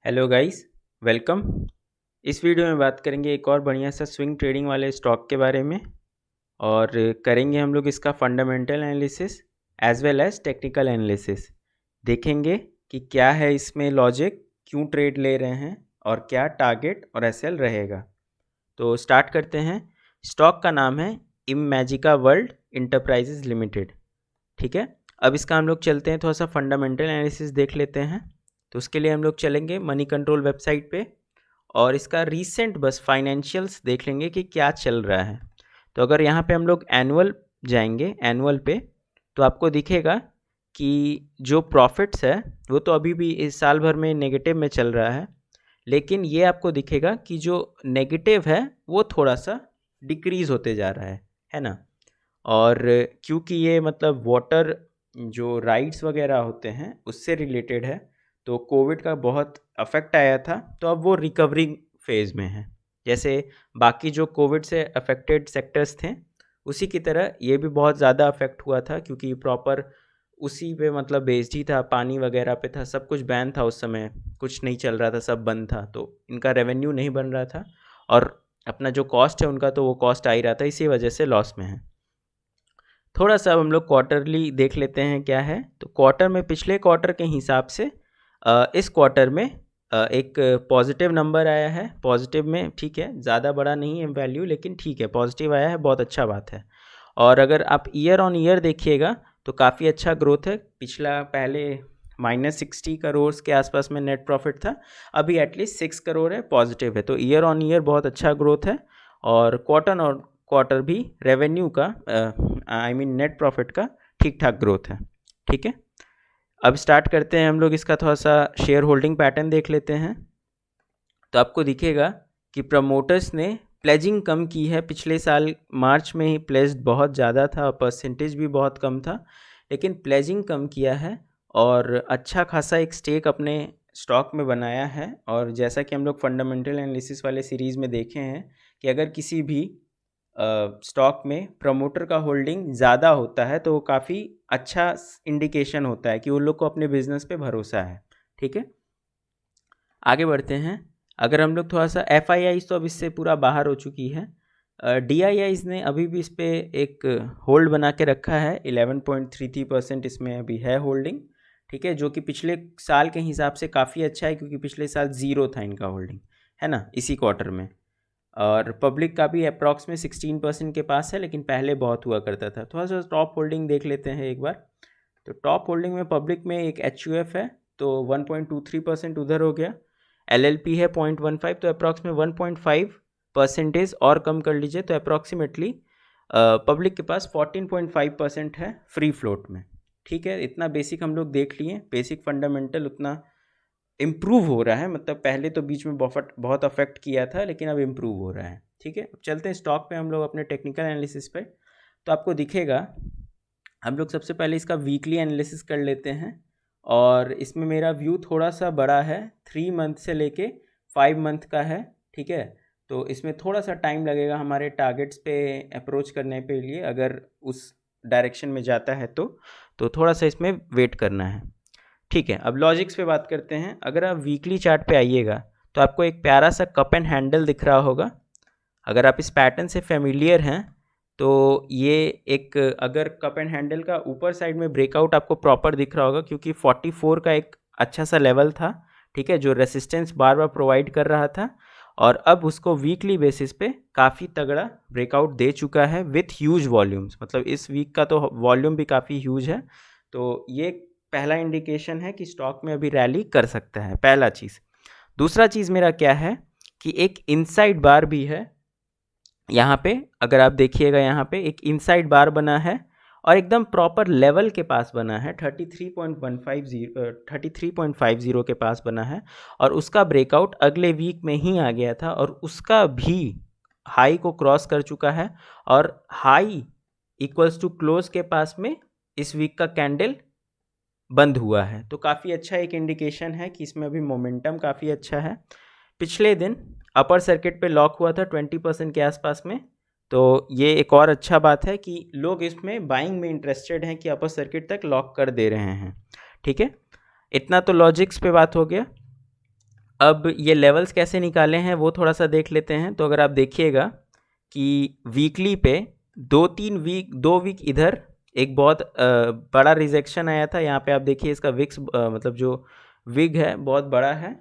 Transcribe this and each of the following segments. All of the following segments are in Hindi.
Hello guys, welcome. इस वीडियो में बात करेंगे एक और बढ़िया सा स्विंग ट्रेडिंग वाले स्टॉक के बारे में और करेंगे हम लोग इसका fundamental analysis as well as technical analysis. देखेंगे कि क्या है इसमें लॉजिक, क्यों ट्रेड ले रहे हैं और क्या टारगेट और एसएल रहेगा। तो स्टार्ट करते हैं। स्टॉक का नाम है इमेजिका वर्ल्ड इंटरप्राइजेज लिमिटेड। ठीक है, अब इसका हम लोग चलते हैं, थोड़ा सा फंडामेंटल एनालिसिस देख लेते हैं। तो उसके लिए हम लोग चलेंगे मनी कंट्रोल वेबसाइट पे और इसका रीसेंट बस फाइनेंशियल्स देख लेंगे कि क्या चल रहा है। तो अगर यहाँ पे हम लोग एनुअल जाएंगे, एनुअल पे, तो आपको दिखेगा कि जो प्रॉफिट्स है वो तो अभी भी इस साल भर में नेगेटिव में चल रहा है, लेकिन ये आपको दिखेगा कि जो नेगेटिव है वो थोड़ा सा डिक्रीज़ होते जा रहा है ना। और क्योंकि ये मतलब वाटर जो राइट्स वगैरह होते हैं उससे रिलेटेड है, तो कोविड का बहुत अफेक्ट आया था, तो अब वो रिकवरिंग फेज़ में है। जैसे बाकी जो कोविड से अफेक्टेड सेक्टर्स थे उसी की तरह ये भी बहुत ज़्यादा अफेक्ट हुआ था, क्योंकि प्रॉपर उसी पे मतलब बेस्ड ही था, पानी वगैरह पे था, सब कुछ बैन था उस समय, कुछ नहीं चल रहा था, सब बंद था, तो इनका रेवेन्यू नहीं बन रहा था और अपना जो कॉस्ट है उनका तो वो कॉस्ट आ ही रहा था, इसी वजह से लॉस में है। थोड़ा सा अब हम लोग क्वार्टरली देख लेते हैं क्या है। तो क्वार्टर में पिछले क्वार्टर के हिसाब से इस क्वार्टर में एक पॉजिटिव नंबर आया है। पॉजिटिव में ठीक है, ज़्यादा बड़ा नहीं है वैल्यू, लेकिन ठीक है, पॉजिटिव आया है, बहुत अच्छा बात है। और अगर आप ईयर ऑन ईयर देखिएगा तो काफ़ी अच्छा ग्रोथ है। पिछला पहले -60 करोड़ के आसपास में नेट प्रॉफिट था, अभी एटलीस्ट 6 करोड़ है, पॉजिटिव है, तो ईयर ऑन ईयर बहुत अच्छा ग्रोथ है। और क्वार्टर भी रेवेन्यू का आई मीन नेट प्रॉफिट का ठीक ठाक ग्रोथ है। ठीक है, अब स्टार्ट करते हैं हम लोग इसका थोड़ा सा शेयर होल्डिंग पैटर्न देख लेते हैं। तो आपको दिखेगा कि प्रमोटर्स ने प्लेजिंग कम की है। पिछले साल मार्च में ही प्लेज्ड बहुत ज़्यादा था और परसेंटेज भी बहुत कम था, लेकिन प्लेजिंग कम किया है और अच्छा खासा एक स्टेक अपने स्टॉक में बनाया है। और जैसा कि हम लोग फंडामेंटल एनालिसिस वाले सीरीज़ में देखे हैं कि अगर किसी भी स्टॉक में प्रमोटर का होल्डिंग ज़्यादा होता है तो वो काफ़ी अच्छा इंडिकेशन होता है कि उन लोग को अपने बिजनेस पे भरोसा है। ठीक है, आगे बढ़ते हैं। अगर हम लोग थोड़ा सा FIIs तो अब इससे पूरा बाहर हो चुकी है, DIIs ने अभी भी इस पर एक होल्ड बना के रखा है। 11.33% इसमें अभी है होल्डिंग। ठीक है, जो कि पिछले साल के हिसाब से काफ़ी अच्छा है, क्योंकि पिछले साल ज़ीरो था इनका होल्डिंग, है ना, इसी क्वार्टर में। और पब्लिक का भी अप्रॉक्स में 16% के पास है, लेकिन पहले बहुत हुआ करता था। थोड़ा सा टॉप होल्डिंग देख लेते हैं एक बार। तो टॉप होल्डिंग में पब्लिक में एक HUF है, तो 1.23% उधर हो गया। LLP है 0.15, तो अप्रॉक्स में 1.5% और कम कर लीजिए, तो अप्रॉक्सीमेटली पब्लिक के पास 14.5% है फ्री फ्लोट में। ठीक है, इतना बेसिक हम लोग देख लिए, बेसिक फंडामेंटल उतना इम्प्रूव हो रहा है, मतलब पहले तो बीच में बहुत अफेक्ट किया था, लेकिन अब इम्प्रूव हो रहा है। ठीक है, अब चलते हैं स्टॉक पे हम लोग अपने टेक्निकल एनालिसिस पे। तो आपको दिखेगा, हम लोग सबसे पहले इसका वीकली एनालिसिस कर लेते हैं और इसमें मेरा व्यू थोड़ा सा बड़ा है, 3 मंथ से लेके 5 मंथ का है। ठीक है, तो इसमें थोड़ा सा टाइम लगेगा हमारे टारगेट्स पे अप्रोच करने के लिए, अगर उस डायरेक्शन में जाता है तो थोड़ा सा इसमें वेट करना है। ठीक है, अब लॉजिक्स पे बात करते हैं। अगर आप वीकली चार्ट पे आइएगा तो आपको एक प्यारा सा कप एंड हैंडल दिख रहा होगा। अगर आप इस पैटर्न से फेमिलियर हैं तो ये एक, अगर कप एंड हैंडल का ऊपर साइड में ब्रेकआउट आपको प्रॉपर दिख रहा होगा, क्योंकि 44 का एक अच्छा सा लेवल था, ठीक है, जो रेसिस्टेंस बार बार प्रोवाइड कर रहा था, और अब उसको वीकली बेसिस पे काफ़ी तगड़ा ब्रेकआउट दे चुका है विथ ह्यूज वॉल्यूम्स, मतलब इस वीक का तो वॉल्यूम भी काफ़ी ह्यूज है। तो ये पहला इंडिकेशन है कि स्टॉक में अभी रैली कर सकता है, पहला चीज़। दूसरा चीज़ मेरा क्या है कि एक इनसाइड बार भी है यहाँ पे। अगर आप देखिएगा, यहाँ पे एक इनसाइड बार बना है और एकदम प्रॉपर लेवल के पास बना है, 33.50 के पास बना है, और उसका ब्रेकआउट अगले वीक में ही आ गया था और उसका भी हाई को क्रॉस कर चुका है, और हाई इक्वल्स टू क्लोज के पास में इस वीक का कैंडल बंद हुआ है। तो काफ़ी अच्छा एक इंडिकेशन है कि इसमें अभी मोमेंटम काफ़ी अच्छा है। पिछले दिन अपर सर्किट पे लॉक हुआ था 20% के आसपास में, तो ये एक और अच्छा बात है कि लोग इसमें बाइंग में इंटरेस्टेड हैं कि अपर सर्किट तक लॉक कर दे रहे हैं। ठीक है, इतना तो लॉजिक्स पे बात हो गया। अब ये लेवल्स कैसे निकाले हैं वो थोड़ा सा देख लेते हैं। तो अगर आप देखिएगा कि वीकली पे 2 वीक इधर एक बहुत बड़ा रिजेक्शन आया था। यहाँ पे आप देखिए इसका विक्स मतलब जो विग है बहुत बड़ा है,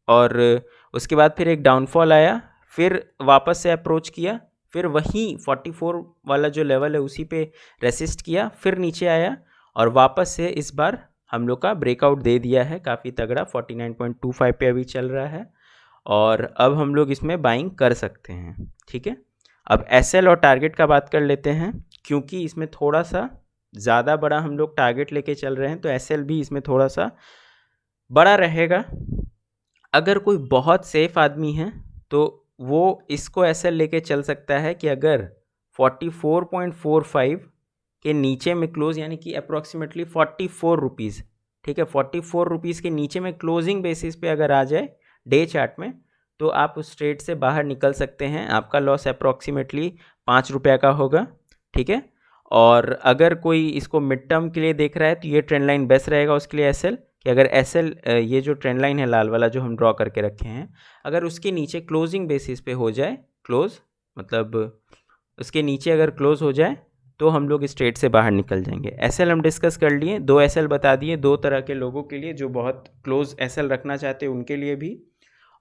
और उसके बाद फिर एक डाउनफॉल आया, फिर वापस से अप्रोच किया, फिर वहीं 44 वाला जो लेवल है उसी पे रेसिस्ट किया, फिर नीचे आया और वापस से इस बार हम लोग का ब्रेकआउट दे दिया है काफ़ी तगड़ा। 49.25 पे अभी चल रहा है और अब हम लोग इसमें बाइंग कर सकते हैं। ठीक है, अब एसएल और टारगेट का बात कर लेते हैं, क्योंकि इसमें थोड़ा सा ज़्यादा बड़ा हम लोग टारगेट लेके चल रहे हैं तो एसएल भी इसमें थोड़ा सा बड़ा रहेगा। अगर कोई बहुत सेफ आदमी है तो वो इसको ऐसा लेके चल सकता है कि अगर 44.45 के नीचे में क्लोज, यानी कि अप्रॉक्सीमेटली 44 रुपीज़, ठीक है, 44 रुपीज़ के नीचे में क्लोजिंग बेसिस पे अगर आ जाए डे चार्ट में, तो आप उस ट्रेड से बाहर निकल सकते हैं। आपका लॉस अप्रॉक्सीमेटली 5 रुपये का होगा। ठीक है, और अगर कोई इसको मिड टर्म के लिए देख रहा है तो ये ट्रेंड लाइन बेस्ट रहेगा उसके लिए एसएल, कि अगर एसएल ये जो ट्रेंड लाइन है लाल वाला जो हम ड्रॉ करके रखे हैं, अगर उसके नीचे क्लोजिंग बेसिस पे हो जाए क्लोज, मतलब उसके नीचे अगर क्लोज हो जाए तो हम लोग इस ट्रेड से बाहर निकल जाएंगे। एसएल हम डिस्कस कर लिए, 2 एसएल बता दिए, 2 तरह के लोगों के लिए, जो बहुत क्लोज एसएल रखना चाहते हैं उनके लिए भी,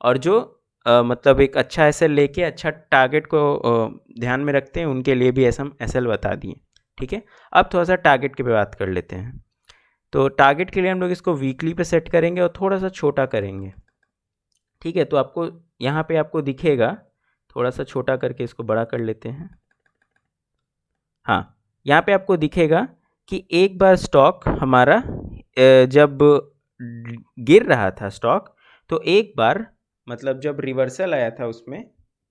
और जो मतलब एक अच्छा एसएल लेके अच्छा टारगेट को ध्यान में रखते हैं उनके लिए भी ऐसा हम एसएल बता दिए। ठीक है, अब थोड़ा सा टारगेट की बात कर लेते हैं। तो टारगेट के लिए हम लोग इसको वीकली पे सेट करेंगे और थोड़ा सा छोटा करेंगे। ठीक है, तो आपको यहाँ पे आपको दिखेगा, थोड़ा सा छोटा करके इसको बड़ा कर लेते हैं। हाँ, यहाँ पे आपको दिखेगा कि एक बार स्टॉक हमारा जब गिर रहा था स्टॉक, तो एक बार मतलब जब रिवर्सल आया था उसमें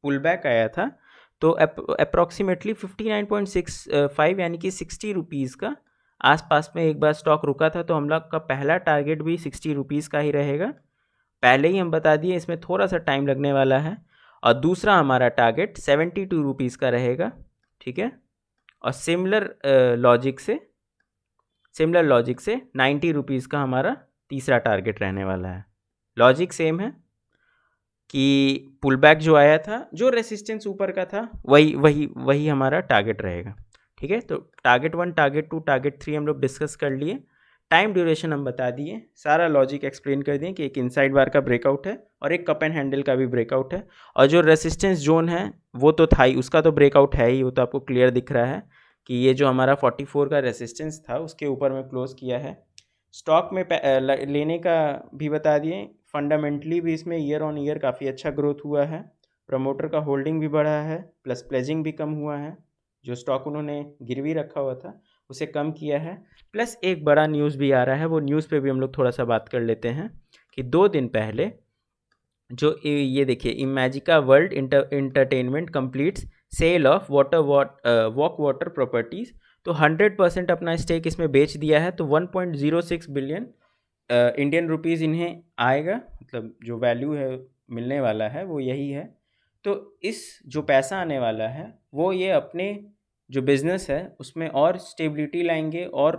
पुल बैक आया था, तो अप्रॉक्सीमेटली 59.65 यानी कि 60 रुपीज़ का आसपास में एक बार स्टॉक रुका था। तो हम लोग का पहला टारगेट भी 60 रुपीज़ का ही रहेगा, पहले ही हम बता दिए, इसमें थोड़ा सा टाइम लगने वाला है। और दूसरा हमारा टारगेट 72 रुपीज़ का रहेगा। ठीक है, और सिमिलर लॉजिक से 90 रुपीज़ का हमारा तीसरा टारगेट रहने वाला है। लॉजिक सेम है कि पुल बैक जो आया था, जो रेसिस्टेंस ऊपर का था, वही हमारा टारगेट रहेगा। ठीक है, तो टारगेट 1, टारगेट 2, टारगेट 3 हम लोग डिस्कस कर लिए। टाइम ड्यूरेशन हम बता दिए, सारा लॉजिक एक्सप्लेन कर दिए कि एक इनसाइड बार का ब्रेकआउट है और एक कप एंड हैंडल का भी ब्रेकआउट है, और जो रेसिस्टेंस जोन है वो तो था ही, उसका तो ब्रेकआउट है ही, वो तो आपको क्लियर दिख रहा है कि ये जो हमारा 44 का रेसिस्टेंस था उसके ऊपर में क्लोज किया है। स्टॉक में लेने का भी बता दिए, फंडामेंटली भी इसमें ईयर ऑन ईयर काफ़ी अच्छा ग्रोथ हुआ है, प्रमोटर का होल्डिंग भी बढ़ा है, प्लस प्लेजिंग भी कम हुआ है, जो स्टॉक उन्होंने गिरवी रखा हुआ था उसे कम किया है। प्लस एक बड़ा न्यूज़ भी आ रहा है, वो न्यूज़ पे भी हम लोग थोड़ा सा बात कर लेते हैं कि 2 दिन पहले जो ये देखिए, Imagica world entertainment completes sale of walk water properties, तो 100% अपना स्टेक इसमें बेच दिया है। तो 1.06 बिलियन इंडियन रुपीज़ इन्हें आएगा, मतलब जो वैल्यू है मिलने वाला है वो यही है। तो इस जो पैसा आने वाला है वो ये अपने जो बिज़नेस है उसमें और स्टेबिलिटी लाएंगे और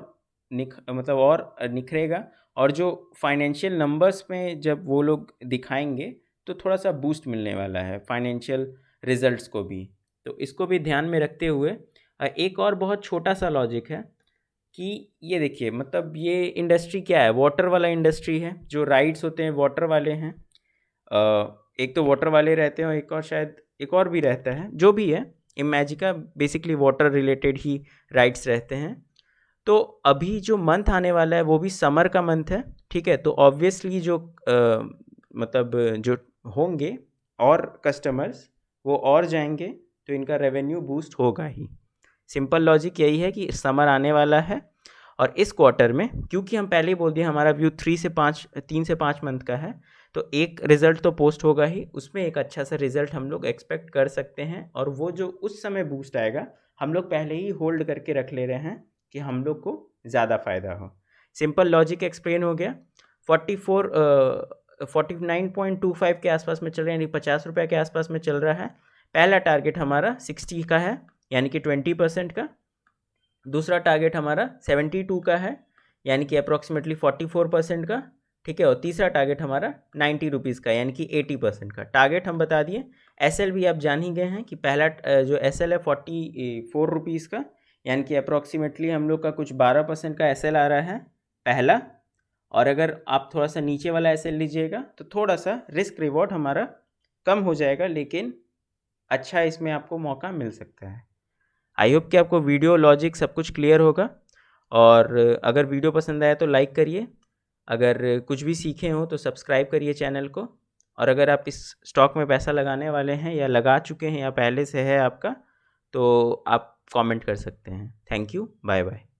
मतलब और निखरेगा, और जो फाइनेंशियल नंबर्स में जब वो लोग दिखाएंगे तो थोड़ा सा बूस्ट मिलने वाला है फाइनेंशियल रिजल्ट्स को भी। तो इसको भी ध्यान में रखते हुए एक और बहुत छोटा सा लॉजिक है कि ये देखिए, मतलब ये इंडस्ट्री क्या है, वाटर वाला इंडस्ट्री है, जो राइट्स होते हैं वाटर वाले हैं। एक तो वाटर वाले रहते हैं और एक और शायद एक और भी रहता है, जो भी है, इमेजिका बेसिकली वाटर रिलेटेड ही राइट्स रहते हैं। तो अभी जो मंथ आने वाला है वो भी समर का मंथ है। ठीक है, तो ऑब्वियसली जो मतलब जो होंगे और कस्टमर्स वो और जाएंगे, तो इनका रेवेन्यू बूस्ट होगा ही। सिंपल लॉजिक यही है कि समर आने वाला है, और इस क्वार्टर में, क्योंकि हम पहले ही बोल दिए हमारा व्यू 3 से 5 मंथ का है, तो एक रिज़ल्ट तो पोस्ट होगा ही, उसमें एक अच्छा सा रिज़ल्ट हम लोग एक्सपेक्ट कर सकते हैं। और वो जो उस समय बूस्ट आएगा हम लोग पहले ही होल्ड करके रख ले रहे हैं कि हम लोग को ज़्यादा फ़ायदा हो। सिंपल लॉजिक एक्सप्लेन हो गया। 49.25 के आसपास में चल रहा है, यानी 50 रुपये के आसपास में चल रहा है। पहला टारगेट हमारा 60 का है, यानी कि 20% का। दूसरा टारगेट हमारा 72 का है, यानी कि अप्रॉक्सीमेटली 44% का। ठीक है। और तीसरा टारगेट हमारा 90 रुपीज़ का, यानी कि 80% का टारगेट हम बता दिए। एसएल भी आप जान ही गए हैं कि पहला जो एसएल है 44 रुपीज़ का, यानी कि अप्रॉक्सीमेटली हम लोग का कुछ 12% का एसएल आ रहा है पहला। और अगर आप थोड़ा सा नीचे वाला एसएल लीजिएगा तो थोड़ा सा रिस्क रिवॉर्ड हमारा कम हो जाएगा, लेकिन अच्छा इसमें आपको मौका मिल सकता है। आई होप कि आपको वीडियो लॉजिक सब कुछ क्लियर होगा। और अगर वीडियो पसंद आया तो लाइक करिए, अगर कुछ भी सीखे हो तो सब्सक्राइब करिए चैनल को। और अगर आप इस स्टॉक में पैसा लगाने वाले हैं या लगा चुके हैं या पहले से है आपका, तो आप कमेंट कर सकते हैं। Thank you, bye bye.